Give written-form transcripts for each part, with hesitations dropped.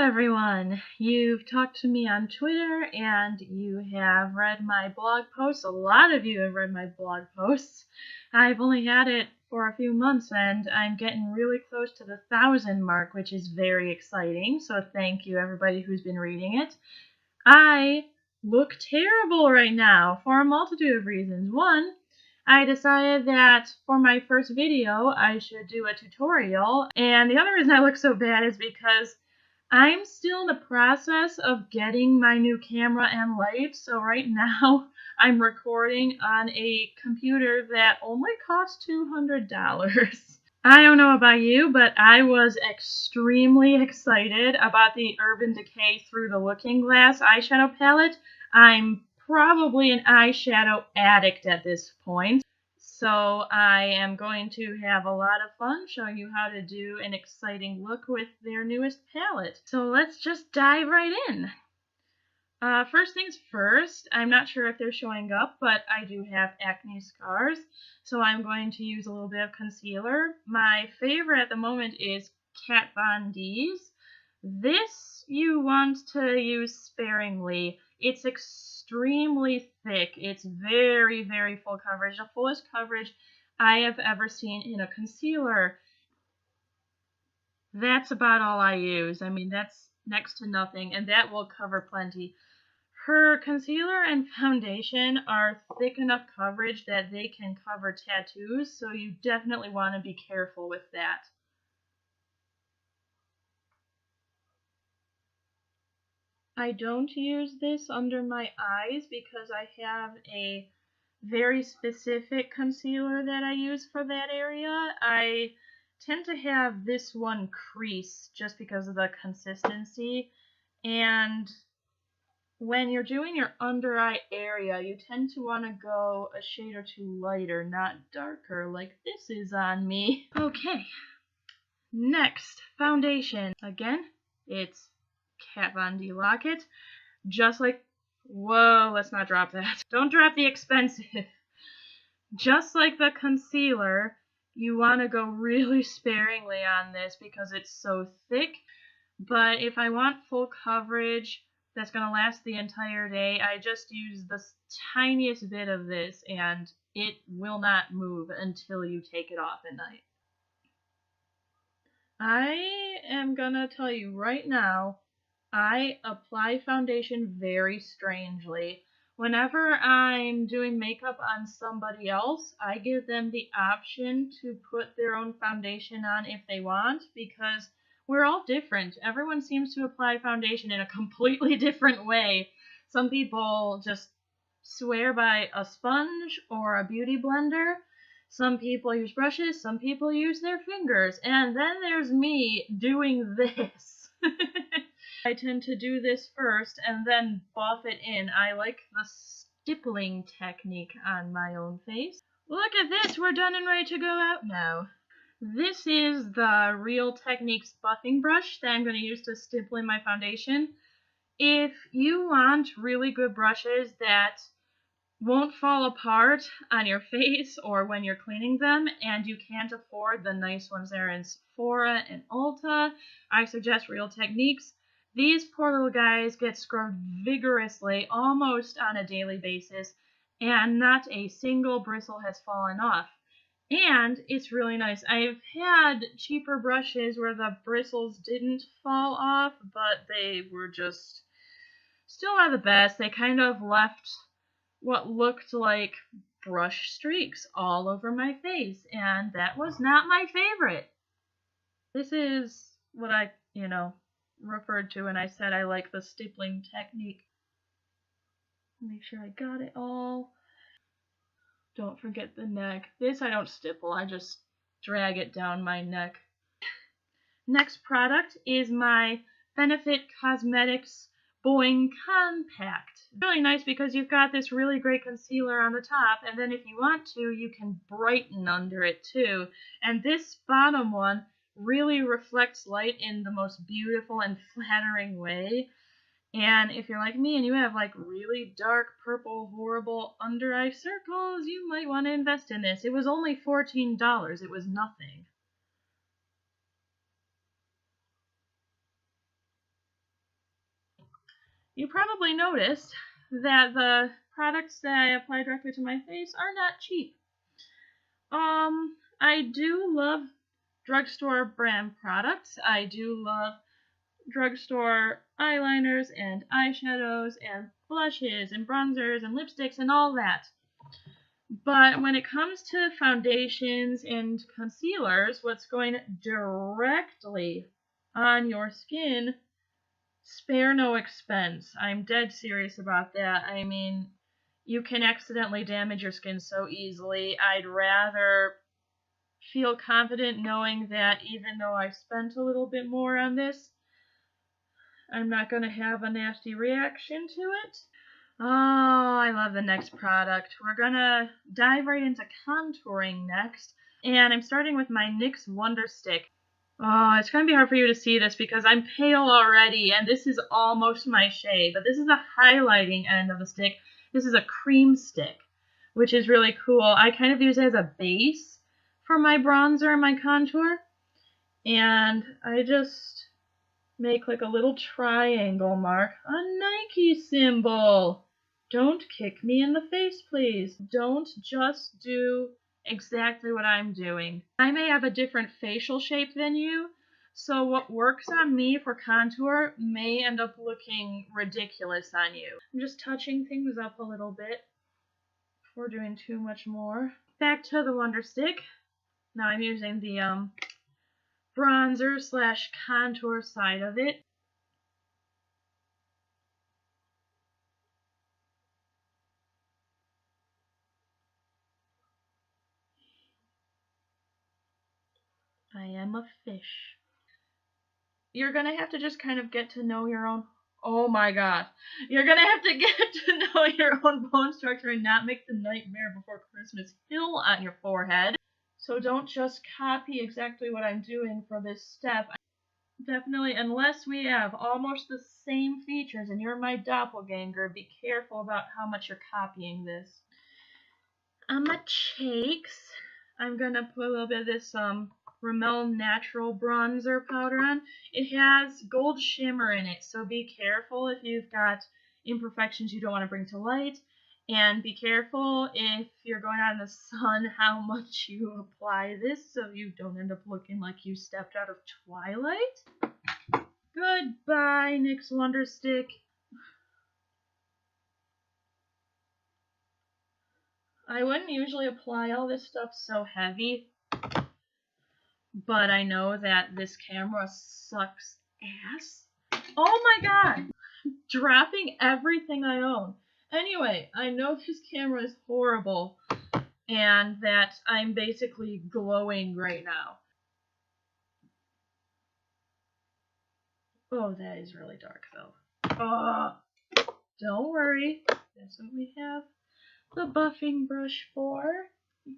everyone! You've talked to me on Twitter and you have read my blog posts. A lot of you have read my blog posts. I've only had it for a few months and I'm getting really close to the 1,000 mark, which is very exciting. So thank you everybody who's been reading it. I look terrible right now for a multitude of reasons. One, I decided that for my first video I should do a tutorial, and the other reason I look so bad is because I'm still in the process of getting my new camera and light, so right now I'm recording on a computer that only costs $200. I don't know about you, but I was extremely excited about the Urban Decay Through the Looking Glass eyeshadow palette. I'm probably an eyeshadow addict at this point. So I am going to have a lot of fun showing you how to do an exciting look with their newest palette. So let's just dive right in. First things first, I'm not sure if they're showing up, but I do have acne scars, so I'm going to use a little bit of concealer. My favorite at the moment is Kat Von D's. This you want to use sparingly. It's extremely thick. It's very, very full coverage. The fullest coverage I have ever seen in a concealer. That's about all I use. I mean, that's next to nothing, and that will cover plenty. Her concealer and foundation are thick enough coverage that they can cover tattoos, so you definitely want to be careful with that. I don't use this under my eyes because I have a very specific concealer that I use for that area. I tend to have this one crease just because of the consistency, and when you're doing your under eye area, you tend to want to go a shade or two lighter, not darker, like this is on me. Okay, next, foundation. Again, it's Kat Von D Lock-It. Just like, whoa, let's not drop that. Don't drop the expensive. Just like the concealer, you want to go really sparingly on this because it's so thick. But if I want full coverage that's going to last the entire day, I just use the tiniest bit of this and it will not move until you take it off at night. I am going to tell you right now, I apply foundation very strangely. Whenever I'm doing makeup on somebody else, I give them the option to put their own foundation on if they want, because we're all different. Everyone seems to apply foundation in a completely different way. Some people just swear by a sponge or a beauty blender. Some people use brushes, some people use their fingers, and then there's me doing this. I tend to do this first and then buff it in. I like the stippling technique on my own face. Look at this, we're done and ready to go out now. This is the Real Techniques buffing brush that I'm going to use to stipple in my foundation. If you want really good brushes that won't fall apart on your face or when you're cleaning them, and you can't afford the nice ones that are in Sephora and Ulta, I suggest Real Techniques. These poor little guys get scrubbed vigorously almost on a daily basis, and not a single bristle has fallen off. And it's really nice. I've had cheaper brushes where the bristles didn't fall off, but they were just still not the best. They kind of left what looked like brush streaks all over my face, and that was not my favorite. This is what I, referred to when I said I like the stippling technique. Make sure I got it all. Don't forget the neck. This I don't stipple, I just drag it down my neck. Next product is my Benefit Cosmetics Boing Compact. Really nice because you've got this really great concealer on the top, and then if you want to, you can brighten under it too. And this bottom one really reflects light in the most beautiful and flattering way. And if you're like me and you have like really dark purple horrible under eye circles, you might want to invest in this. It was only $14. It was nothing. You probably noticed that the products that I apply directly to my face are not cheap. I do love drugstore brand products. I do love drugstore eyeliners and eyeshadows and blushes and bronzers and lipsticks and all that. But when it comes to foundations and concealers, what's going directly on your skin, spare no expense. I'm dead serious about that. I mean, you can accidentally damage your skin so easily. I'd rather feel confident knowing that even though I spent a little bit more on this, I'm not going to have a nasty reaction to it. Oh, I love the next product. We're going to dive right into contouring next. And I'm starting with my NYX Wonder Stick. Oh, it's going to be hard for you to see this because I'm pale already, and this is almost my shade. But this is the highlighting end of the stick. This is a cream stick, which is really cool. I kind of use it as a base for my bronzer and my contour. And I just make like a little triangle mark, a Nike symbol. Don't kick me in the face, please. Don't just do exactly what I'm doing. I may have a different facial shape than you, so what works on me for contour may end up looking ridiculous on you. I'm just touching things up a little bit before doing too much more. Back to the Wonder Stick. Now I'm using the bronzer slash contour side of it. I am a fish. You're gonna have to just kind of get to know your own. Oh my god. You're gonna have to get to know your own bone structure and not make the Nightmare Before Christmas hill on your forehead. So don't just copy exactly what I'm doing for this step. Definitely, unless we have almost the same features and you're my doppelganger, be careful about how much you're copying this. On my cheeks, I'm gonna put a little bit of this Rimmel Natural Bronzer powder on. It has gold shimmer in it, so be careful if you've got imperfections you don't want to bring to light. And be careful if you're going out in the sun how much you apply this so you don't end up looking like you stepped out of Twilight. Goodbye, NYX Wonder Stick. I wouldn't usually apply all this stuff so heavy, but I know that this camera sucks ass. Oh my god! Dropping everything I own. Anyway, I know this camera is horrible and that I'm basically glowing right now. Oh, that is really dark though. Don't worry. That's what we have the buffing brush for.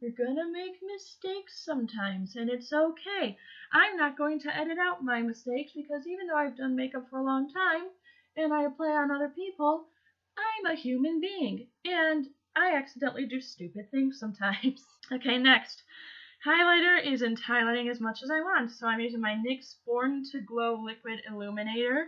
You're gonna make mistakes sometimes, and it's okay. I'm not going to edit out my mistakes because even though I've done makeup for a long time and I apply on other people, I'm a human being, and I accidentally do stupid things sometimes. Okay, next. Highlighter isn't highlighting as much as I want, so I'm using my NYX Born to Glow Liquid Illuminator.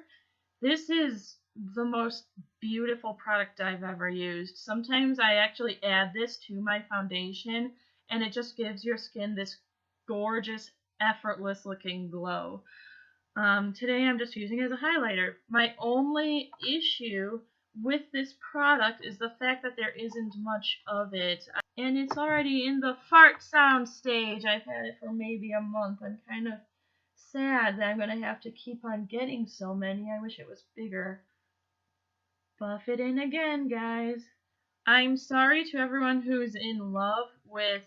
This is the most beautiful product I've ever used. Sometimes I actually add this to my foundation, and it just gives your skin this gorgeous, effortless looking glow. Today I'm just using it as a highlighter. My only issue with this product is the fact that there isn't much of it. And it's already in the fart sound stage. I've had it for maybe a month. I'm kind of sad that I'm going to have to keep on getting so many. I wish it was bigger. Buff it in again, guys. I'm sorry to everyone who's in love with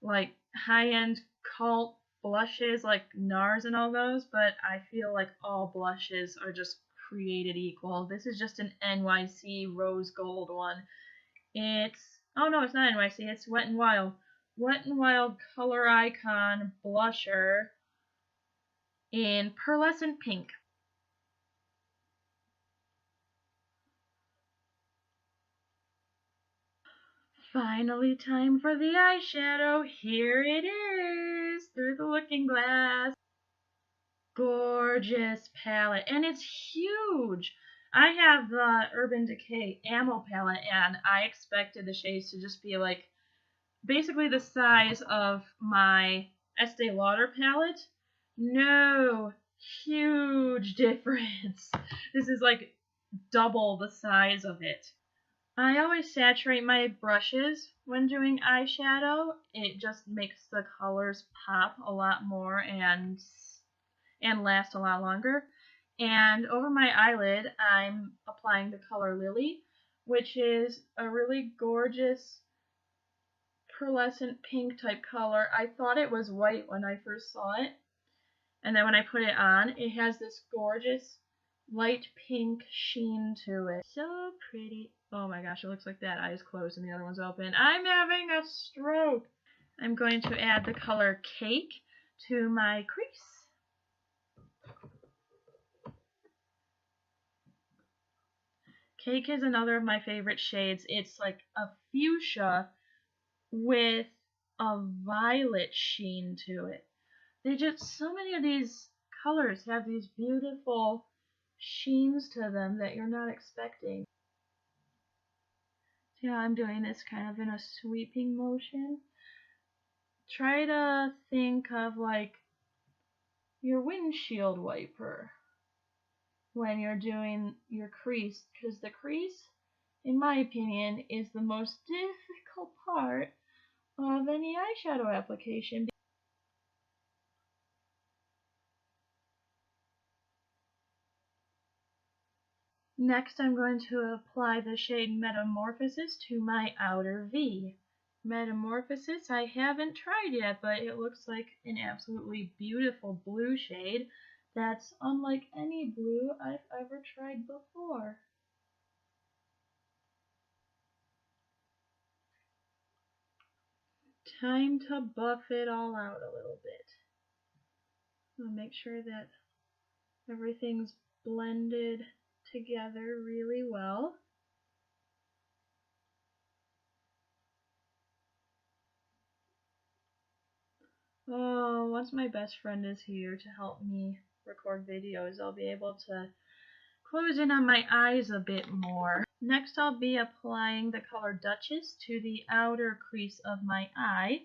like high-end cult blushes like NARS and all those, but I feel like all blushes are just created equal. This is just an NYC rose gold one. Oh no, it's not NYC, it's Wet n Wild. Wet n Wild Color Icon blusher in pearlescent pink. Finally, time for the eyeshadow. Here it is, through the looking glass. Gorgeous palette, and it's huge. I have the Urban Decay Ammo palette, and I expected the shades to just be like basically the size of my Estee Lauder palette. No, huge difference. This is like double the size of it. I always saturate my brushes when doing eyeshadow. It just makes the colors pop a lot more and last a lot longer. And over my eyelid, I'm applying the color Lily, which is a really gorgeous pearlescent pink type color. I thought it was white when I first saw it, and then when I put it on, it has this gorgeous light pink sheen to it. So pretty. Oh my gosh, it looks like that eye is closed and the other one's open. I'm having a stroke. I'm going to add the color Cake to my crease. Cake is another of my favorite shades. It's like a fuchsia with a violet sheen to it. They just, so many of these colors have these beautiful sheens to them that you're not expecting. Yeah, I'm doing this kind of in a sweeping motion. Try to think of like your windshield wiper when you're doing your crease, because the crease, in my opinion, is the most difficult part of any eyeshadow application. Next, I'm going to apply the shade Metamorphosis to my outer V. Metamorphosis I haven't tried yet, but it looks like an absolutely beautiful blue shade that's unlike any blue I've ever tried before. Time to buff it all out a little bit. I'll make sure that everything's blended together really well. Oh, once my best friend is here to help me record videos, I'll be able to close in on my eyes a bit more. Next, I'll be applying the color Duchess to the outer crease of my eye.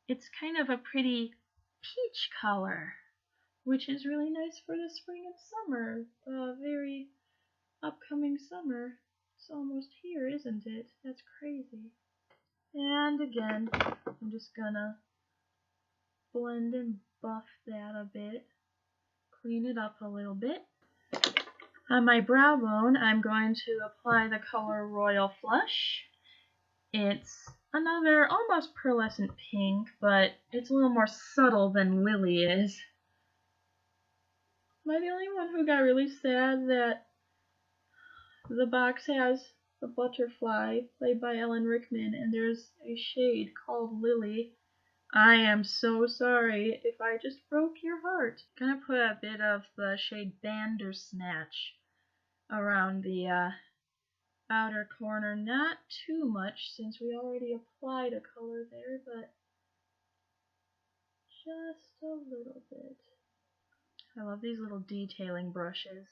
It's kind of a pretty peach color, which is really nice for the spring and summer, the very upcoming summer. It's almost here, isn't it? That's crazy. And again, I'm just gonna blend and buff that a bit, clean it up a little bit. On my brow bone, I'm going to apply the color Royal Flush. It's another almost pearlescent pink, but it's a little more subtle than Lily is. Am I the only one who got really sad that the box has the butterfly played by Alan Rickman and there's a shade called Lily? I am so sorry if I just broke your heart. I'm gonna put a bit of the shade Bandersnatch around the outer corner. Not too much since we already applied a color there, but just a little bit. I love these little detailing brushes.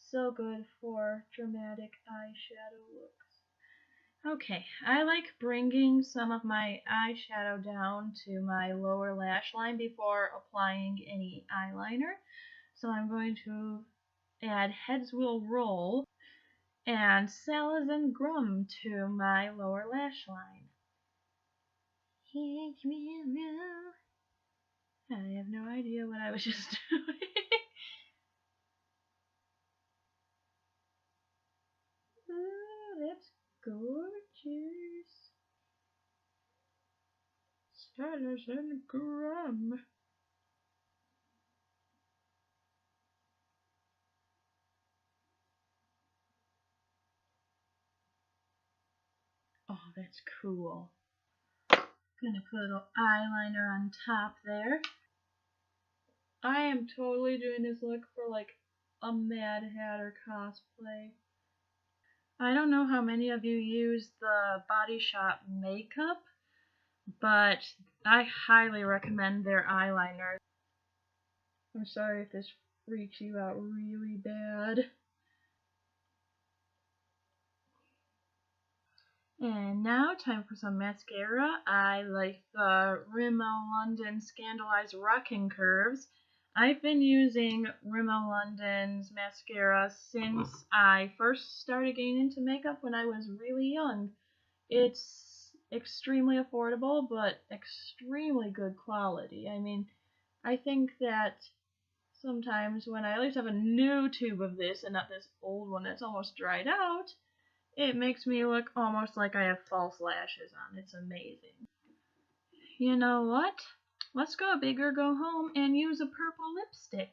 So good for dramatic eyeshadow looks. Okay, I like bringing some of my eyeshadow down to my lower lash line before applying any eyeliner. So I'm going to add Heads Will Roll and Salads and Grum to my lower lash line. Heads will roll. I have no idea what I was just doing. Oh, that's gorgeous. Salads and Grum. Oh, that's cool. Gonna put a little eyeliner on top there. I am totally doing this look for like a Mad Hatter cosplay. I don't know how many of you use the Body Shop makeup, but I highly recommend their eyeliner. I'm sorry if this freaks you out really bad. And now, time for some mascara. I like the Rimmel London Scandalized Rockin Curves. I've been using Rimmel London's mascara since I first started getting into makeup when I was really young. It's extremely affordable, but extremely good quality. I mean, I think that sometimes when I at least have a new tube of this and not this old one that's almost dried out, it makes me look almost like I have false lashes on. It's amazing. You know what? Let's go big or go home and use a purple lipstick.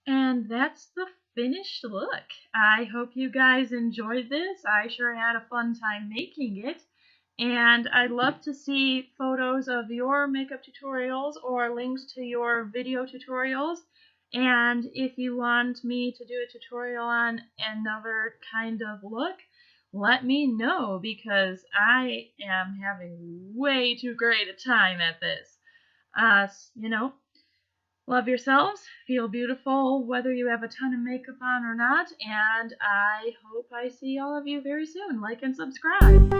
And that's the finished look. I hope you guys enjoyed this. I sure had a fun time making it. And I'd love to see photos of your makeup tutorials or links to your video tutorials. And if you want me to do a tutorial on another kind of look, let me know because I am having way too great a time at this. You know, love yourselves, feel beautiful whether you have a ton of makeup on or not, and I hope I see all of you very soon. Like and subscribe.